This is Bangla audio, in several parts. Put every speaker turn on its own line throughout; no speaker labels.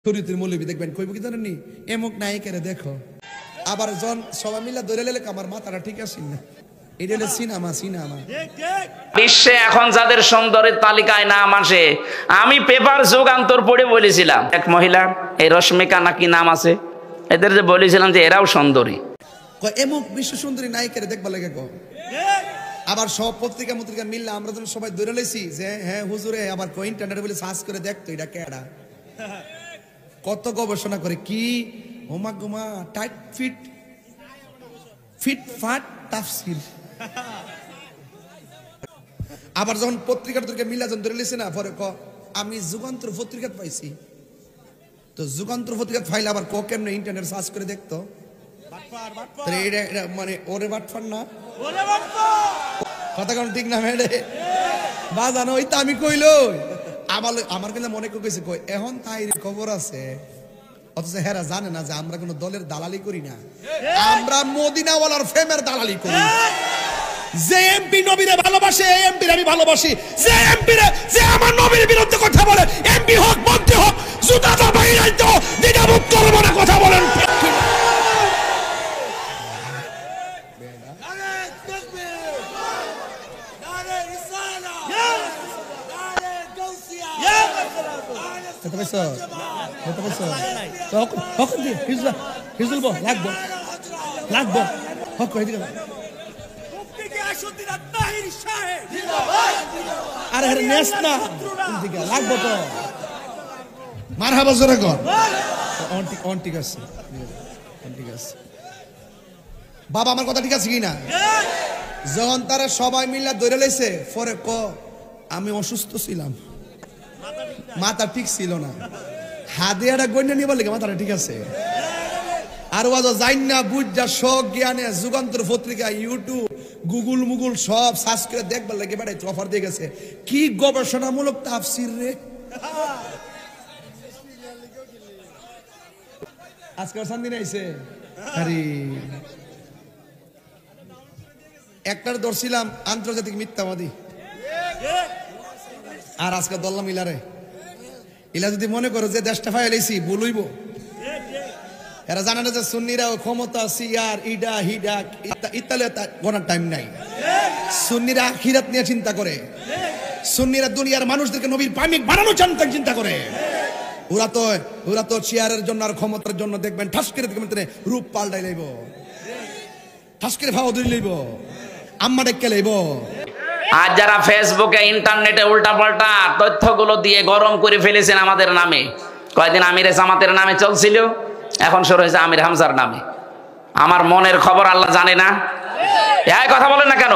শরীয়তের মৌলবী দেখবেন কইব কি জানেন নি এমক নায়িকারে দেখো আবার জন সবাই মিলে ধরে লেলে আমার মাথাটা ঠিক আছে না এটা হলো সিনেমা
বিশ্বে এখন যাদের সৌন্দর্যের তালিকায় নাম আসে আমি পেপার যুগান্তর পড়ে বলেছিলাম এক মহিলা এই রশ্মিকা নাকি নাম আছে এদের যে বলেছিলাম যে এরাও সুন্দরী
এমক বিশ্ব সুন্দরী নায়িকারে দেখবা লাগে গো আবার সব পত্রিকা মিললে আমরা যখন সবাই ধরে লেছি যে হ্যাঁ হুজুরে আবার ইন্টারনেটে বলে সার্চ করে দেখতো এটা কেডা কত গবেষণা করে কি হোমা গোমা টাইট ফিট ফিট ফাট তাফসির আবার যখন পত্রিকা মিলা যখন ধরে লেছে না পরে আমি যুগান্তর পত্রিকা পাইছি তো যুগান্তর পত্রিকা ফাইলে আবার কেমনে ইন্টারনেট সার্চ করে দেখতো মানে ওরে বাটফার না কথা কোন ঠিক না মেয়ে বা জানো ওই তো আমি কইলো আমার কিন্তু মনে কইছে কই এখন তাই খবর আছে অথচ হেরা জানে না যে আমরা কোনো দলের দালালি করি না আমরা মদিনাওয়ালার ফেমের দালালি করি যে এমপি নবীরে ভালোবাসে এমপির আমি ভালোবাসি যে এমপিরে যে আমার নবীর বিরুদ্ধে কথা বলে এমপি হোক মন্ত্রী হোক জুতা দা বাইরে তো দিদা মুখ করব না কথা বলেন বাবা আমার কথা ঠিক আছে কিনা যখন তারা সবাই মিলে ধরে লেছে পরে আমি অসুস্থ ছিলাম মাথা ঠিক ছিল না হাদিয়াটা গণ্য নিয়ে বলে মাথাটা ঠিক আছে আর যাইন না বুঝা শখ জ্ঞানে যুগান্তর পত্রিকা ইউটিউব গুগল মুগল সব সার্চ করে দেখবার লাগে বেড়াই অফার দিয়ে গেছে কি গবেষণামূলক তাফসির রে আজকাল শান্তি নাইছে আরে একটার ধরছিলাম আন্তর্জাতিক মিথ্যাবাদী আর আজকে দল্লা মিলারে ইলা যদি মনে করো যে দেশটা ফাইলেছি বলইব এরা জানে না যে সুন্নিরা ক্ষমতা সিয়ার ইডা হিডা ইত্যাদি গণার টাইম নাই সুন্নিরা আখিরাত নিয়ে চিন্তা করে সুন্নিরা দুনিয়ার মানুষদেরকে নবীর প্রেমিক বানানোর চিন্তা করে ওরা তো চেয়ারের জন্য আর ক্ষমতার জন্য দেখবেন ঠাস করে দেখবেন রূপ পাল্টাই লইব ঠাস করে ভাও ধরে লইব আম্মা ডেকে লইব
আর যারা ফেসবুকে ইন্টারনেটে উল্টাপাল্টা তথ্যগুলো দিয়ে গরম করে ফেলেছেন আমাদের নামে কয়েকদিন আমিরে জামাতের নামে চলছিল এখন শুরু হয়েছে আমির হামজার নামে আমার মনের খবর আল্লাহ জানে না এই কথা বলেন না কেন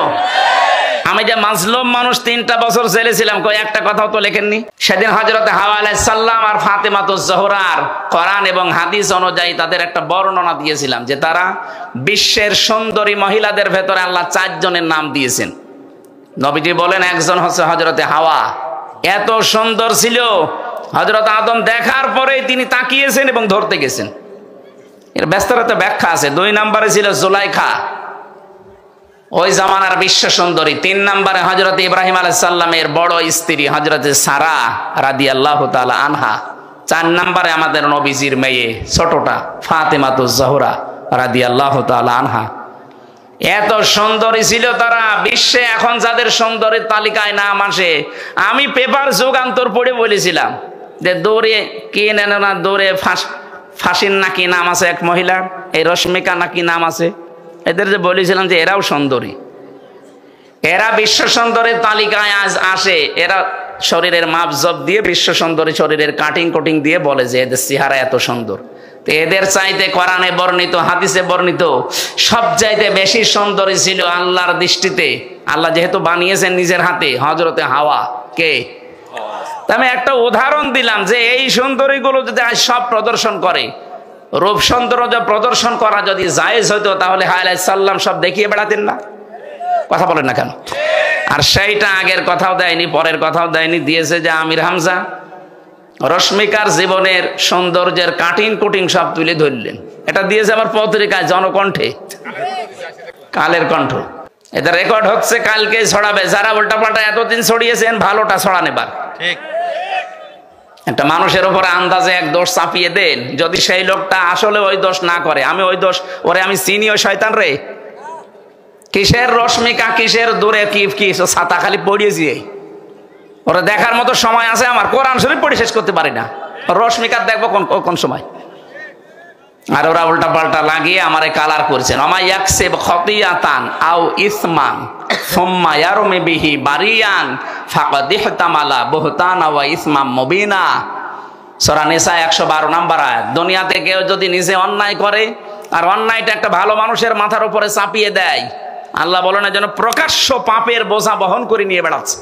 আমি যে মাজলুম মানুষ 3টা বছর জেলে ছিলাম কই একটা কথাও তো লেখেননি সেদিন হযরতে হাওয়া আলাইহিস সালাম আর ফাতেমাতুজ জোহরার কোরআন এবং হাদিস অনুযায়ী তাদের একটা বর্ণনা দিয়েছিলাম যে তারা বিশ্বের সুন্দরী মহিলাদের ভেতরে আল্লাহ 4 জনের নাম দিয়েছেন নবীজি বলেন একজন হচ্ছে হযরতে হাওয়া এত সুন্দর ছিল হযরত আদম দেখার পরেই তিনি তাকিয়েছেন এবং ধরতে গেছেন এর ব্যস্ততাতে ব্যাখ্যা আছে 2 নম্বরে ছিল জুলাইখা ওই জামানার বিশ্ব সুন্দরী 3 নম্বরে হযরত ইব্রাহিম আলাইহিস সালামের বড় স্ত্রী হযরতে সারা রাদিয়াল্লাহু তাআলা আনহা 4 নম্বরে আমাদের নবীজির মেয়ে ছোটটা ফাতেমাতুজ জোহরা রাদিয়াল্লাহু তাআলা আনহা এত সুন্দরী ছিল তারা বিশ্বে এখন যাদের সুন্দরের তালিকায় নাম আসে আমি পেপার যুগান্তর পড়ে বলেছিলাম যে দৌড়ে কে নেন না দৌড়ে ফাঁসির নাকি নাম আছে এক মহিলার এই রশ্মিকা নাকি নাম আছে এদের যে বলেছিলাম যে এরাও সুন্দরী এরা বিশ্ব সুন্দরের তালিকায় আজ আসে এরা শরীরের মাপজব দিয়ে বিশ্ব সুন্দরী শরীরের কাটিং দিয়ে বলে যে এদের চেহারা এত সুন্দর তো এদের চাইতে কোরআনে বর্ণিত হাদিসে বর্ণিত সব চাইতে বেশি সুন্দরী ছিল আল্লাহর দৃষ্টিতে আল্লাহ যেহেতু বানিয়েছেন নিজের হাতে হযরতে হাওয়া কে আমি একটা উদাহরণ দিলাম যে এই সুন্দরীগুলো যদি আজ সব প্রদর্শন করে রূপ সৌন্দর্য প্রদর্শন করা যদি জায়েজ হতো তাহলে আলাইহিস সালাম সব দেখিয়ে বেড়াতেন না কথা বলেন না কেন আর সেইটা আগের কথাও দেয়নি পরের কথাও দেয়নি দিয়েছে যে আমির হামজা রশ্মিকার জীবনের সৌন্দর্যের কাটিং সব তুলে ধরলেন এটা দিয়েছে আমার পত্রিকায় জনকণ্ঠে কালের কণ্ঠ এটা রেকর্ড হচ্ছে কালকে ছড়াবে যারা উল্টাপাল্টা এতদিন ছড়িয়েছেন ভালোটা ছড়ান এবার ঠিক একটা মানুষের উপরে আন্দাজে এক দোষ চাপিয়ে দেন, যদি সেই লোকটা আসলে ওই দোষ না করে, আমি ওই দোষ, ওরে আমি চিনি ওই শয়তান রে, কিসের রশ্মিকা, কিসের দূরে, কি ছাতা খালি পড়িয়েছি, ওরা দেখার মতো সময় আছে আমার? কোরআন শরীফ পড়ে শেষ করতে পারি না, রশ্মিকা দেখবো কোন সময়? আর ওরা উল্টা পাল্টা লাগিয়ে আমারে কালার করছেন। আমায়াকসিব খতিয়াতান আও ইসমান সুম্মা ইয়ারমি বিহি বারিয়ান ফাকাদ ইহতামালা বুহতানা ওয়া ইসমাম মুবিনা। সূরা নিসা 112 নম্বর আয়াত। দুনিয়াতে কেউ যদি নিজে অন্যায় করে আর অন্যায়টা একটা ভালো মানুষের মাথার উপরে চাপিয়ে দেয়, আল্লাহ বলেন যেন প্রকাশ্য পাপের বোঝা বহন করে নিয়ে বেড়াচ্ছে।